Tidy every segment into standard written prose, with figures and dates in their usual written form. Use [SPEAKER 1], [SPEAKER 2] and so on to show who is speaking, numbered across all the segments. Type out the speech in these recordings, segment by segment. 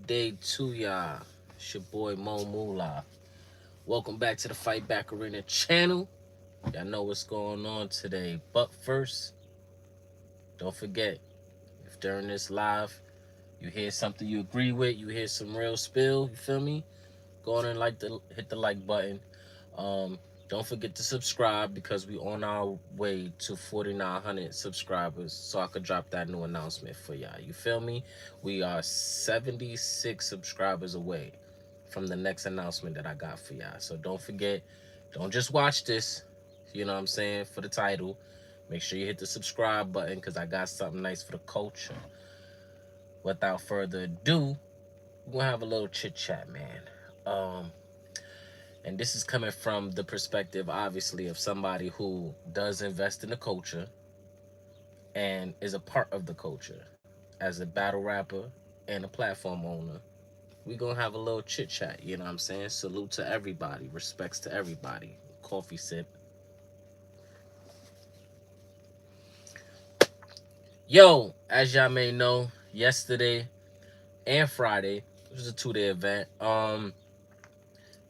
[SPEAKER 1] Good day to y'all. It's your boy Mo Moolah. Welcome back to the FightBack Arena channel. Y'all know what's going on today. But first, don't forget, if during this live you hear something you agree with, you hear some real spill, you feel me? Go on and hit the like button. Um, don't forget to subscribe because we on our way to 4,900 subscribers, so I could drop that new announcement for y'all. You feel me? We are 76 subscribers away from the next announcement that I got for y'all. So don't forget, don't just watch this, you know what I'm saying, for the title. Make sure you hit the subscribe button because I got something nice for the culture. Without further ado, we're gonna have a little chit chat, man. And this is coming from the perspective, obviously, of somebody who does invest in the culture and is a part of the culture as a battle rapper and a platform owner. We gonna have a little chit chat, you know what I'm saying? Salute to everybody, respects to everybody. Coffee sip. Yo, as y'all may know, yesterday and Friday, it was a 2-day event.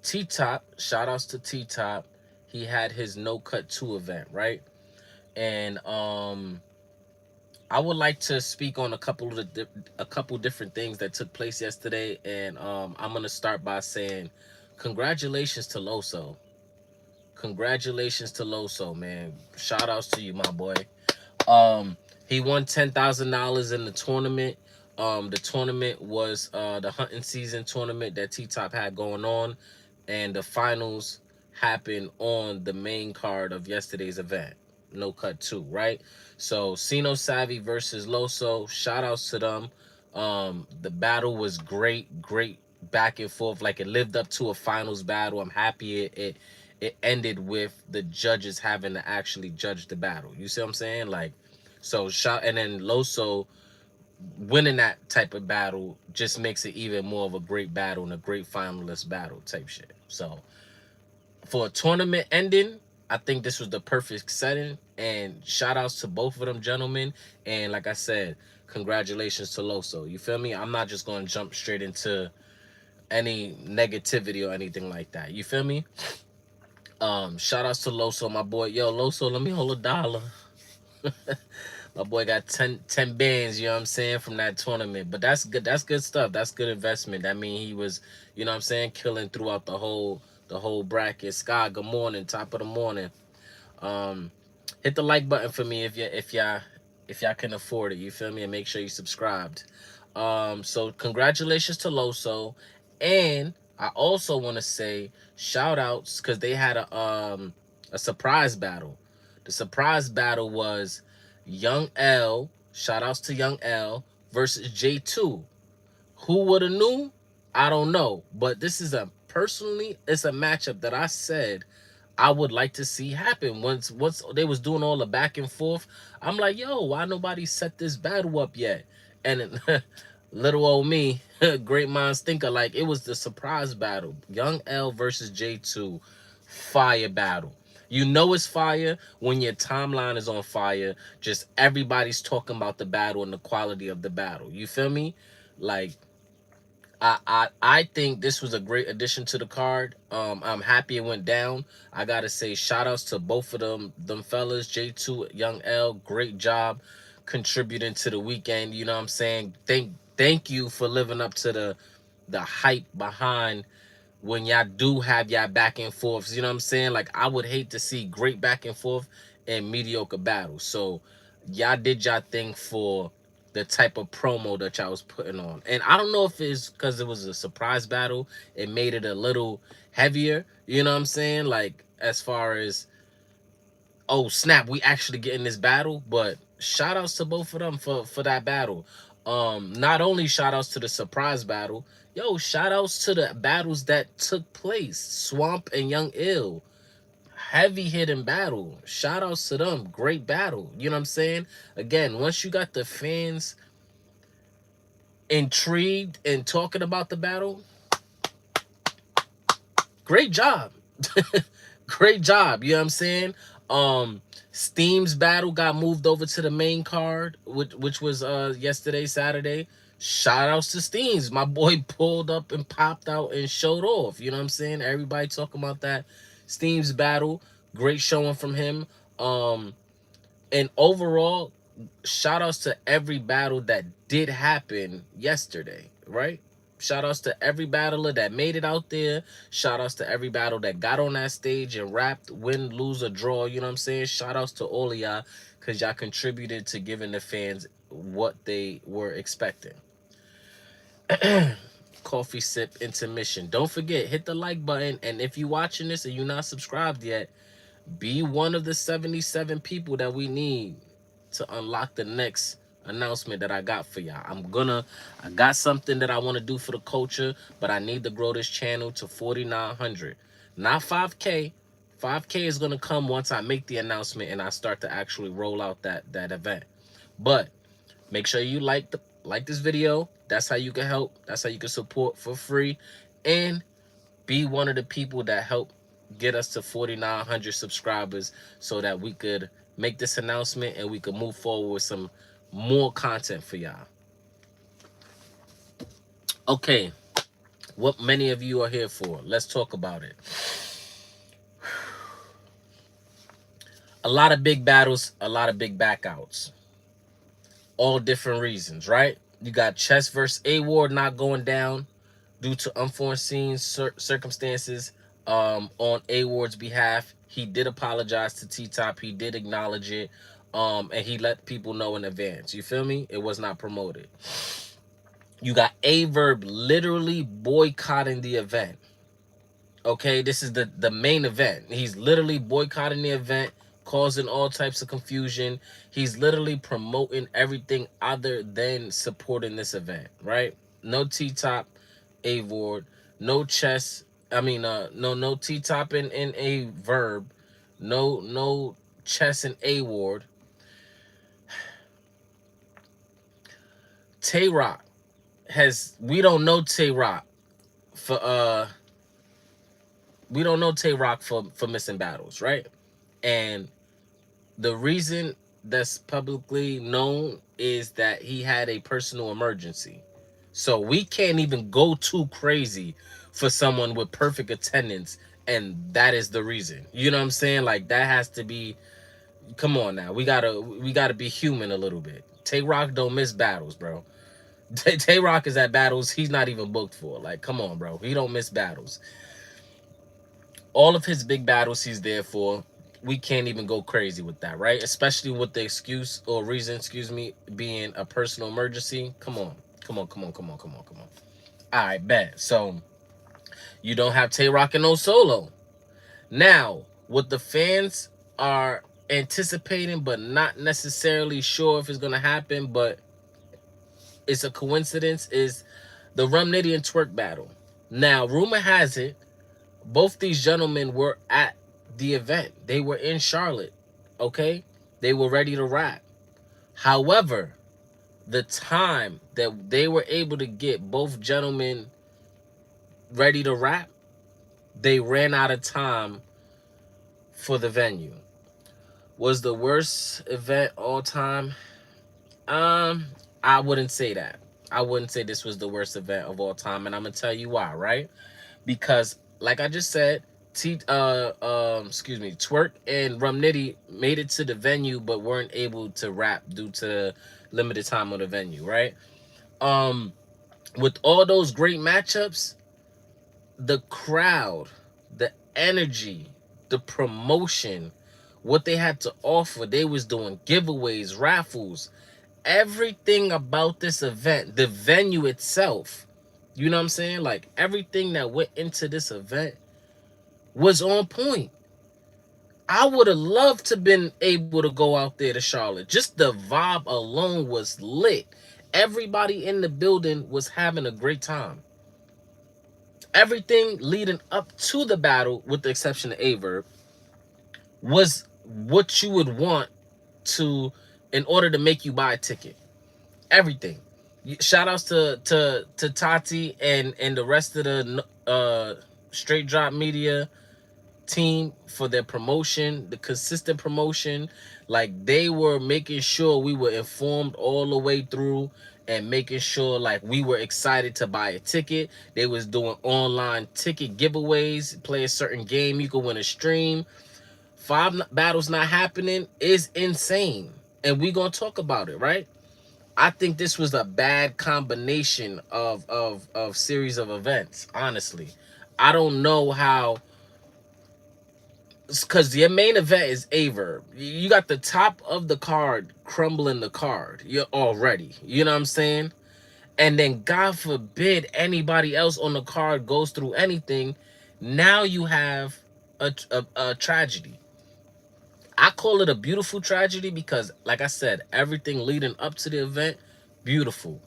[SPEAKER 1] T-Top, shout outs to T-Top. He had his No Cut 2 event, right? And I would like to speak on a couple different things that took place yesterday, and I'm gonna start by saying, congratulations to Loso. Congratulations to Loso, man. Shout outs to you, my boy. He won $10,000 in the tournament. The tournament was the hunting season tournament that T Top had going on, and the finals happened on the main card of yesterday's event. No Cut 2, right? So Sino Savvy versus Loso. Shout outs to them. The battle was great back and forth. Like, it lived up to a finals battle. I'm happy it ended with the judges having to actually judge the battle. You see what I'm saying? Like, so shout, and then Loso winning that type of battle just makes it even more of a great battle and a great finalist battle type shit. So for a tournament ending, I think this was the perfect setting. And shout outs to both of them gentlemen. And like I said, congratulations to Loso. You feel me? I'm not just going to jump straight into any negativity or anything like that. You feel me? Shout outs to Loso, my boy. Yo, Loso, let me hold $1. My boy got 10 bands, you know what I'm saying, from that tournament. But that's good. That's good stuff. That's good investment. That mean he was, you know what I'm saying, killing throughout the whole bracket. Sky, good morning, top of the morning. Um, Hit the like button for me if y'all can afford it. You feel me? And make sure you subscribed. So congratulations to Loso. And I also want to say shout outs because they had a surprise battle. The surprise battle was Young L, shout outs to Young L versus J2. Who would have knew? I don't know. But this is it's a matchup that I said I would like to see happen. Once they was doing all the back and forth, I'm like, yo, why nobody set this battle up yet? And little old me, great minds think alike. It was the surprise battle. Young L versus J2. Fire battle. You know it's fire when your timeline is on fire. Just everybody's talking about the battle and the quality of the battle. You feel me? Like, I think this was a great addition to the card. I'm happy it went down. I gotta say shout outs to both of them fellas, J2, Young L. Great job contributing to the weekend. You know what I'm saying? Thank you for living up to the hype behind when y'all do have y'all back and forths. You know what I'm saying? Like, I would hate to see great back and forth and mediocre battles. So y'all did y'all thing for the type of promo that y'all was putting on. And I don't know if it's because it was a surprise battle, it made it a little heavier. You know what I'm saying? Like, as far as, oh snap, we actually getting this battle. But shout outs to both of them for that battle. Not only shout outs to the surprise battle, yo, shout outs to the battles that took place. Swamp and Young Ill, heavy hitting battle. Shout outs to them. Great battle. You know what I'm saying? Again, once you got the fans intrigued and talking about the battle, great job. Great job. You know what I'm saying? Steam's battle got moved over to the main card, which was yesterday, Saturday. Shout outs to Steens. My boy pulled up and popped out and showed off. You know what I'm saying? Everybody talking about that Steens battle. Great showing from him. And overall, shout outs to every battle that did happen yesterday, right? Shout outs to every battler that made it out there. Shout outs to every battle that got on that stage and rapped, win, lose, or draw. You know what I'm saying? Shout outs to all of y'all because y'all contributed to giving the fans what they were expecting. Coffee sip intermission. Don't forget, hit the like button. And if you're watching this and you're not subscribed yet, be one of the 77 people that we need to unlock the next announcement that I got for y'all. I got something that I want to do for the culture, but I need to grow this channel to 4,900. Not 5K. 5K is gonna come once I make the announcement and I start to actually roll out that event. But make sure you like this video. That's how you can help. That's how you can support for free. And be one of the people that help get us to 4,900 subscribers so that we could make this announcement and we could move forward with some more content for y'all. Okay, what many of you are here for? Let's talk about it. A lot of big battles, a lot of big backouts. All different reasons, right? You got Chess versus A-Ward not going down due to unforeseen circumstances on A-Ward's behalf. He did apologize to T-Top. He did acknowledge it. And he let people know in advance. You feel me? It was not promoted. You got A-Verb literally boycotting the event. Okay, this is the main event. He's literally boycotting the event, causing all types of confusion. He's literally promoting everything other than supporting this event, right? No T-Top, A-Ward, no Chess. I mean, no T-Top and A-Verb, no Chess and A-Ward. Tay-Rock we don't know Tay-Rock for missing battles, right? And the reason that's publicly known is that he had a personal emergency. So we can't even go too crazy for someone with perfect attendance, and that is the reason. You know what I'm saying? Like, that has to be, come on now. We gotta be human a little bit. Tay-Rock don't miss battles, bro. Tay-Rock is at battles he's not even booked for. Like, come on, bro. He don't miss battles. All of his big battles he's there for. We can't even go crazy with that, right? Especially with the excuse or reason, excuse me, being a personal emergency. Come on. All right, bet. So you don't have Tay-Rock and no Solo. Now, what the fans are anticipating but not necessarily sure if it's going to happen, but it's a coincidence, is the Rum Nitty and Twerk battle. Now, rumor has it, both these gentlemen were at the event. They were in Charlotte, okay? They were ready to rap. However, the time that they were able to get both gentlemen ready to rap, they ran out of time for the venue. Was the worst event all time? I wouldn't say that. I wouldn't say this was the worst event of all time, and I'm gonna tell you why, right? Because, like I just said, Twerk and Rum Nitty made it to the venue but weren't able to rap due to limited time on the venue, right? With all those great matchups, the crowd, the energy, the promotion, what they had to offer, they was doing giveaways, raffles, everything about this event, the venue itself, you know what I'm saying? Like, everything that went into this event was on point. I would have loved to been able to go out there to Charlotte. Just the vibe alone was lit. Everybody in the building was having a great time. Everything leading up to the battle, with the exception of Averb, was what you would want to, in order to make you buy a ticket. Everything. Shout outs to Tati and the rest of the Straight Drop Media team for their promotion, the consistent promotion. Like, they were making sure we were informed all the way through, and making sure like we were excited to buy a ticket. They was doing online ticket giveaways, play a certain game, you could win a stream. Five battles not happening is insane, and we gonna talk about it, right? I think this was a bad combination of series of events, honestly. I don't know how, because your main event is Aver. You got the top of the card crumbling the card. You're already, you know what I'm saying? And then God forbid anybody else on the card goes through anything. Now you have a tragedy. I call it a beautiful tragedy because, like I said, everything leading up to the event, beautiful.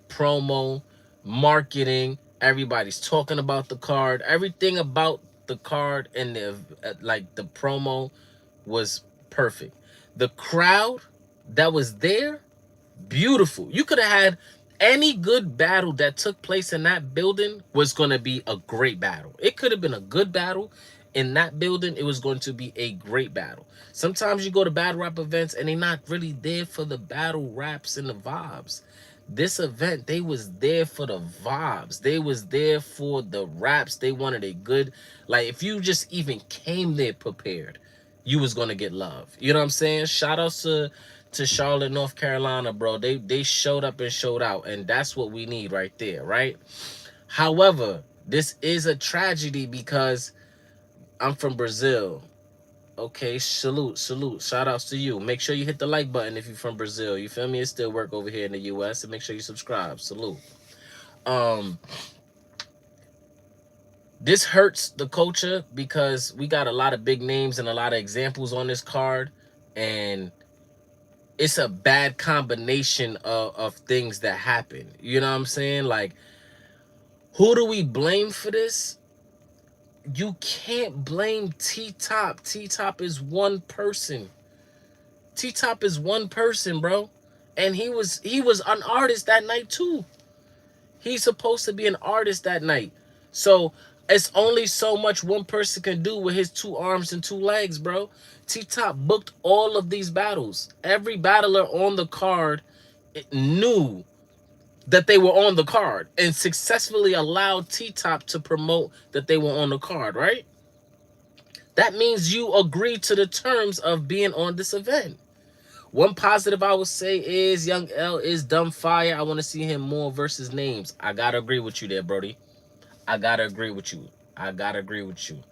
[SPEAKER 1] Promo, marketing, everybody's talking about the card. Everything about the card and the promo was perfect. The crowd that was there, beautiful. You could have had any good battle that took place in that building was going to be a great battle. It could have been a good battle in that building. It was going to be a great battle. Sometimes you go to battle rap events and they're not really there for the battle raps and the vibes. This event, they was there for the vibes. They was there for the raps. They wanted a good, like, if you just even came there prepared, you was gonna get love. You know what I'm saying? Shout outs to Charlotte, North Carolina, bro. They showed up and showed out, and that's what we need right there, right? However, this is a tragedy because I'm from Brazil. Okay, salute, salute. Shout outs to you. Make sure you hit the like button if you're from Brazil. You feel me? It still work over here in the US. And make sure you subscribe. Salute. Um, this hurts the culture because we got a lot of big names and a lot of examples on this card, and it's a bad combination of things that happen. You know what I'm saying? Like, who do we blame for this? You can't blame T-Top. T-Top is one person. T-Top is one person, bro. And he was an artist that night too. He's supposed to be an artist that night. So it's only so much one person can do with his 2 arms and 2 legs, bro. T-Top booked all of these battles. Every battler on the card knew that they were on the card and successfully allowed T-Top to promote that they were on the card, right? That means you agree to the terms of being on this event. One positive I would say is Young L is dumb fire. I want to see him more versus names. I gotta agree with you there, Brody. I gotta agree with you. I gotta agree with you.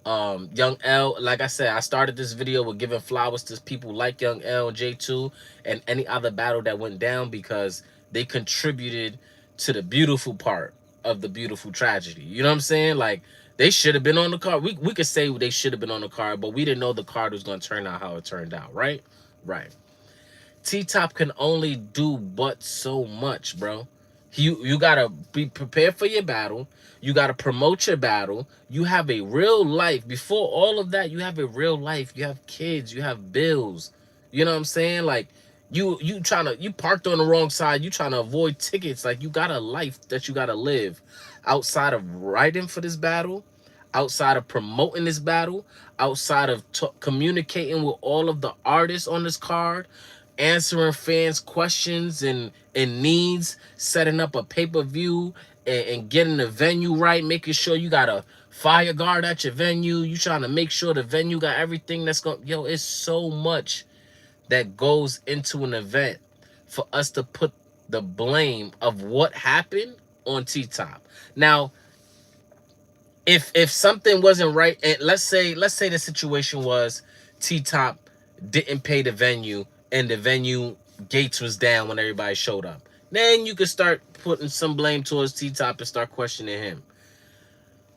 [SPEAKER 1] Young L, like I said, I started this video with giving flowers to people like Young L and J2 and any other battle that went down because they contributed to the beautiful part of the beautiful tragedy. You know what I'm saying? Like, they should have been on the card. We could say they should have been on the card, but we didn't know the card was going to turn out how it turned out, right? Right. T-Top can only do but so much, bro. You gotta be prepared for your battle. You gotta promote your battle. You have a real life. Before all of that, you have a real life. You have kids. You have bills. You know what I'm saying? Like, you parked on the wrong side. You trying to avoid tickets. Like, you got a life that you gotta live outside of writing for this battle, outside of promoting this battle, outside of communicating with all of the artists on this card, answering fans' questions and needs, setting up a pay-per-view and getting the venue right, making sure you got a fire guard at your venue. You trying to make sure the venue got everything that's going. Yo, it's so much that goes into an event for us to put the blame of what happened on T-Top. Now, if something wasn't right, and let's say the situation was T-Top didn't pay the venue and the venue gates was down when everybody showed up, then you could start putting some blame towards T-Top and start questioning him.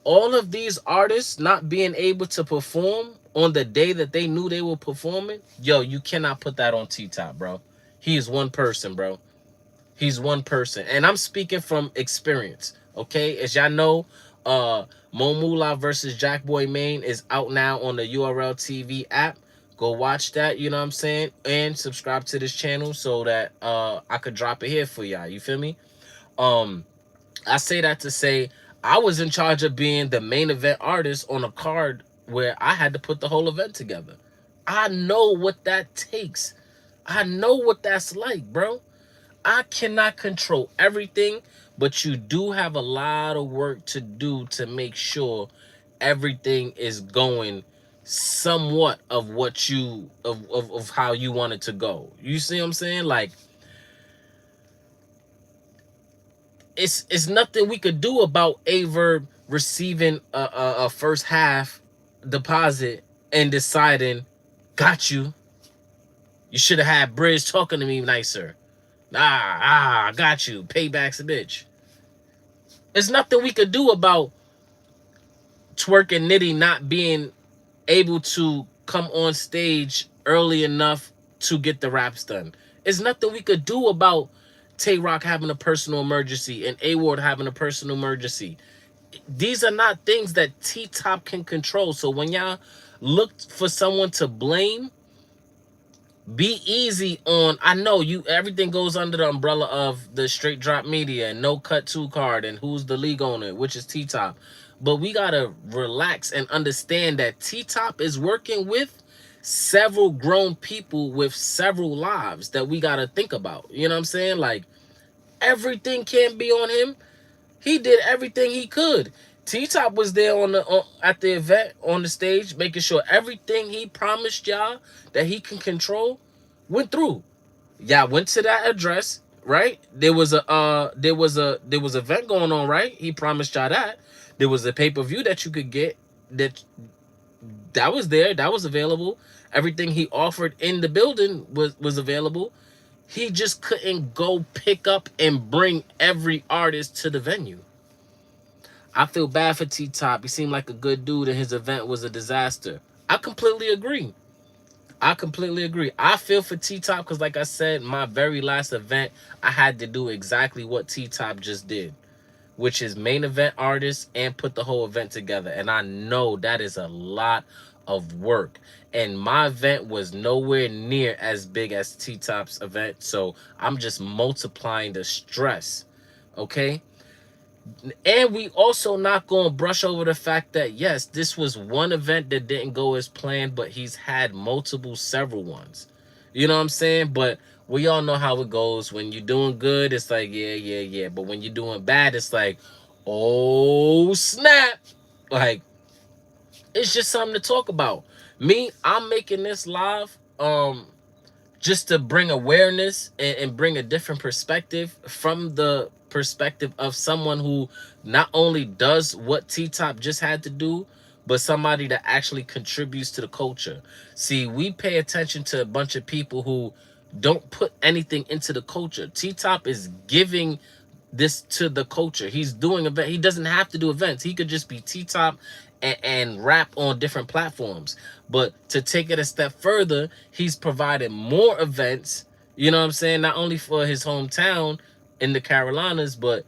[SPEAKER 1] All of these artists not being able to perform on the day that they knew they were performing, yo, you cannot put that on T-Top, bro. He is one person, bro. He's one person. And I'm speaking from experience, okay? As y'all know, Mo Moolah versus Jackboy Maine is out now on the URL TV app. Go watch that, you know what I'm saying? And subscribe to this channel so that I could drop it here for y'all. You feel me? I say that to say I was in charge of being the main event artist on a card where I had to put the whole event together. I know what that takes. I know what that's like, bro. I cannot control everything, but you do have a lot of work to do to make sure everything is going somewhat of what you of how you want it to go. You see what I'm saying? Like, it's nothing we could do about Averb receiving a first half deposit and deciding, got you. You should have had Bridge talking to me nicer. I got you. Payback's a bitch. There's nothing we could do about Twerk and Nitty not being able to come on stage early enough to get the raps done. There's nothing we could do about Tay Rock having a personal emergency and A Ward having a personal emergency. These are not things that T Top can control. So when y'all look for someone to blame, be easy on. I know you. Everything goes under the umbrella of the Straight Drop Media and No Cut 2 card and who's the league owner, which is T Top. But we gotta relax and understand that T Top is working with several grown people with several lives that we gotta think about. You know what I'm saying? Like, everything can't be on him. He did everything he could. T Top was there at the event on the stage, making sure everything he promised y'all that he can control went through. Y'all went to that address, right? There was a event going on, right? He promised y'all that. There was a pay-per-view that you could get that was there, that was available. Everything he offered in the building was available. He just couldn't go pick up and bring every artist to the venue. I feel bad for T-Top. He seemed like a good dude and his event was a disaster. I completely agree. I feel for T-Top because, like I said, my very last event, I had to do exactly what T-Top just did, which is main event artist and put the whole event together. And I know that is a lot of work. And my event was nowhere near as big as T-Top's event. So I'm just multiplying the stress. Okay? And we also not going to brush over the fact that, yes, this was one event that didn't go as planned, but he's had several ones. You know what I'm saying? But we all know how it goes. When you're doing good, it's like, yeah. But when you're doing bad, it's like, oh, snap. Like, it's just something to talk about. Me, I'm making this live just to bring awareness and bring a different perspective from the perspective of someone who not only does what T-Top just had to do, but somebody that actually contributes to the culture. See, we pay attention to a bunch of people who don't put anything into the culture. T-Top is giving this to the culture. He's doing event. He doesn't have to do events. He could just be T-Top and rap on different platforms. But to take it a step further, he's provided more events, you know what I'm saying? Not only for his hometown in the Carolinas, but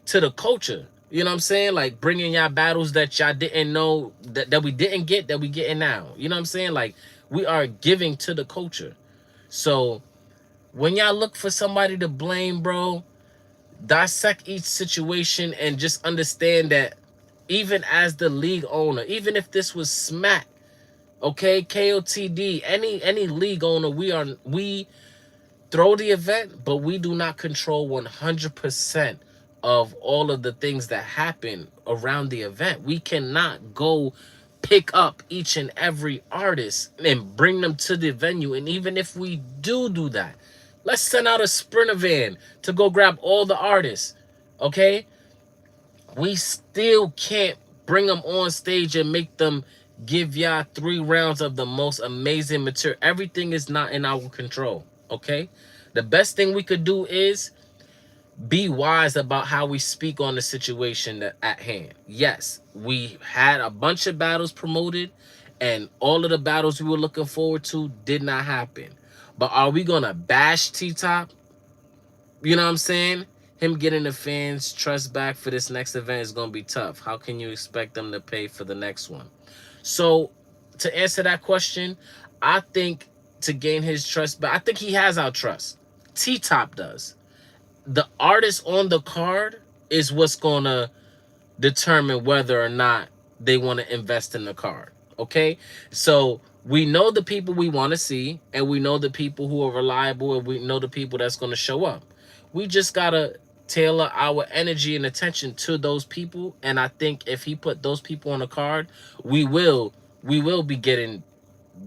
[SPEAKER 1] to the culture. You know what I'm saying? Like, bringing y'all battles that y'all didn't know, that we didn't get, that we getting now. You know what I'm saying? Like, we are giving to the culture. So when y'all look for somebody to blame, bro, dissect each situation and just understand that even as the league owner, even if this was Smack, okay, KOTD, any league owner, we throw the event, but we do not control 100% of all of the things that happen around the event. We cannot go pick up each and every artist and bring them to the venue. And even if we do that, let's send out a sprinter van to go grab all the artists, okay? We still can't bring them on stage and make them give y'all 3 rounds of the most amazing material. Everything is not in our control, okay? The best thing we could do is be wise about how we speak on the situation at hand. Yes, we had a bunch of battles promoted, and all of the battles we were looking forward to did not happen. But are we going to bash T-Top? You know what I'm saying? Him getting the fans' trust back for this next event is going to be tough. How can you expect them to pay for the next one? So, to answer that question, I think to gain his trust back, I think he has our trust. T-Top does. The artist on the card is what's going to determine whether or not they want to invest in the card. Okay? So, we know the people we want to see, and we know the people who are reliable, and we know the people that's going to show up. We just gotta tailor our energy and attention to those people. And I think if he put those people on the card, we will be getting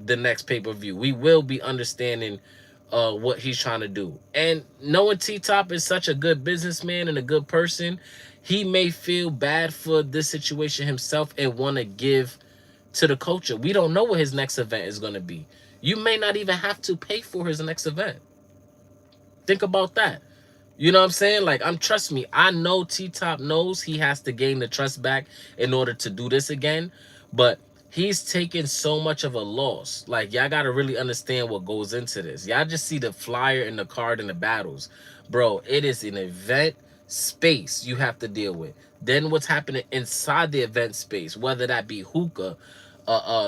[SPEAKER 1] the next pay-per-view. We will be understanding what he's trying to do. And knowing T-Top is such a good businessman and a good person, he may feel bad for this situation himself and want to give to the culture. We don't know what his next event is going to be. You may not even have to pay for his next event. Think about that. You know what I'm saying? Like, trust me, I know T-Top knows he has to gain the trust back in order to do this again, but he's taken so much of a loss. Like, y'all got to really understand what goes into this. Y'all just see the flyer and the card and the battles. Bro, it is an event space you have to deal with. Then what's happening inside the event space, whether that be hookah,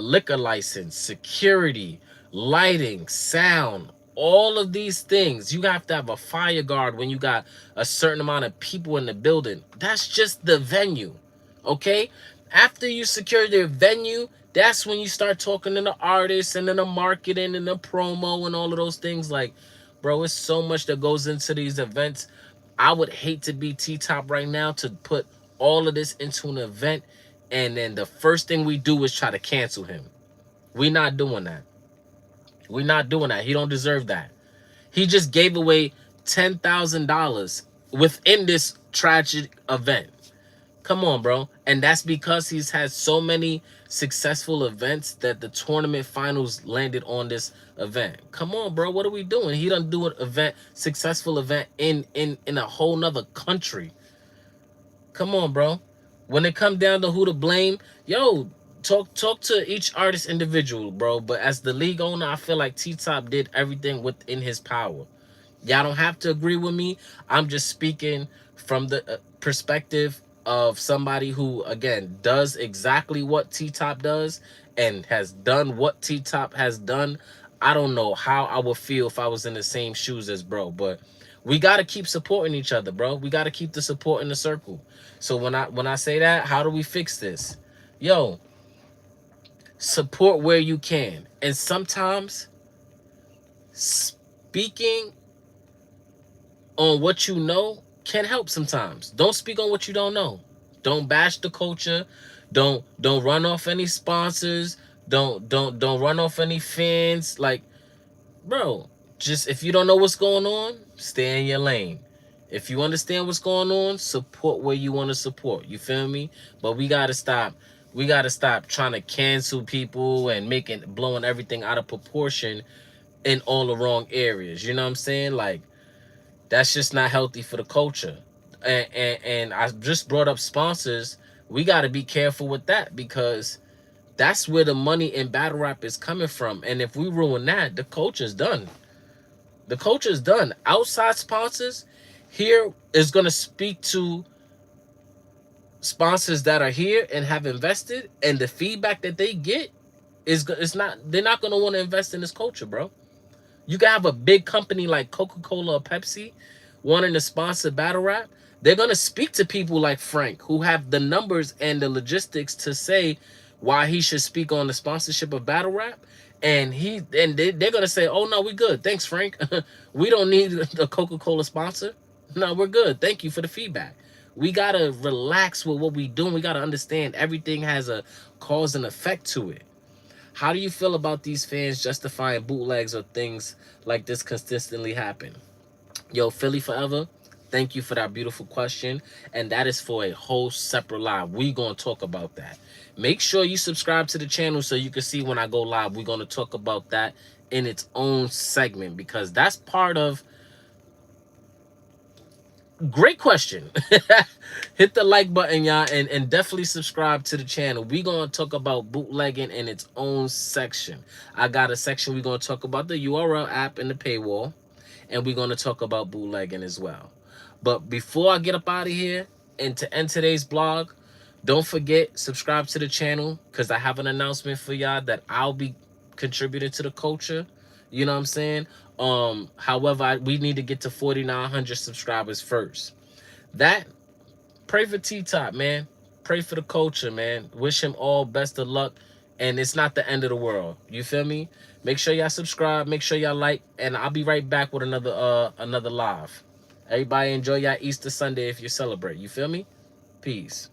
[SPEAKER 1] liquor license, security, lighting, sound, all of these things. You have to have a fire guard when you got a certain amount of people in the building. That's just the venue, okay? After you secure their venue, that's when you start talking to the artists and then the marketing and the promo and all of those things. Like, bro, it's so much that goes into these events. I would hate to be T-Top right now to put all of this into an event and then the first thing we do is try to cancel him. We're not doing that. We're not doing that. He don't deserve that. He just gave away $10,000 within this tragic event. Come on, bro. And that's because he's had so many successful events that the tournament finals landed on this event. Come on, bro. What are we doing? He done do an event, successful event in a whole nother country. Come on, bro. When it come down to who to blame, yo, talk to each artist individual, bro. But as the league owner, I feel like T-Top did everything within his power. Y'all don't have to agree with me. I'm just speaking from the perspective of somebody who, again, does exactly what T-Top does and has done what T-Top has done. I don't know how I would feel if I was in the same shoes as bro, but we got to keep supporting each other, bro. We got to keep the support in the circle. So when I say that, how do we fix this? Yo, support where you can. And sometimes speaking on what you know can help sometimes. Don't speak on what you don't know. Don't bash the culture. Don't run off any sponsors. Don't run off any fans. Like, bro, just if you don't know what's going on, stay in your lane. If you understand what's going on, support where you want to support. You feel me? But we gotta stop. We gotta stop trying to cancel people and blowing everything out of proportion in all the wrong areas. You know what I'm saying? Like, that's just not healthy for the culture. And I just brought up sponsors. We got to be careful with that because that's where the money in battle rap is coming from. And if we ruin that, the culture's done. The culture's done. Outside sponsors here is going to speak to sponsors that are here and have invested, and the feedback that they get is not, they're not going to want to invest in this culture, bro. You can have a big company like Coca-Cola or Pepsi wanting to sponsor battle rap. They're going to speak to people like Frank who have the numbers and the logistics to say why he should speak on the sponsorship of battle rap. And they're going to say, oh, no, we good. Thanks, Frank. We don't need a Coca-Cola sponsor. No, we're good. Thank you for the feedback. We got to relax with what we doing. We got to understand everything has a cause and effect to it. How do you feel about these fans justifying bootlegs or things like this consistently happen? Yo, Philly Forever, thank you for that beautiful question. And that is for a whole separate live. We're going to talk about that. Make sure you subscribe to the channel so you can see when I go live. We're going to talk about that in its own segment because that's part of... Great question. Hit the like button, y'all, and definitely subscribe to the channel. We're going to talk about bootlegging in its own section. I got a section we're going to talk about the URL app and the paywall, and we're going to talk about bootlegging as well. But before I get up out of here and to end today's blog, don't forget, subscribe to the channel because I have an announcement for y'all that I'll be contributing to the culture. You know what I'm saying? However, we need to get to 4,900 subscribers first. Pray for T-Top, man. Pray for the culture, man. Wish him all best of luck. And it's not the end of the world. You feel me? Make sure y'all subscribe. Make sure y'all like. And I'll be right back with another live. Everybody enjoy y'all Easter Sunday if you celebrate. You feel me? Peace.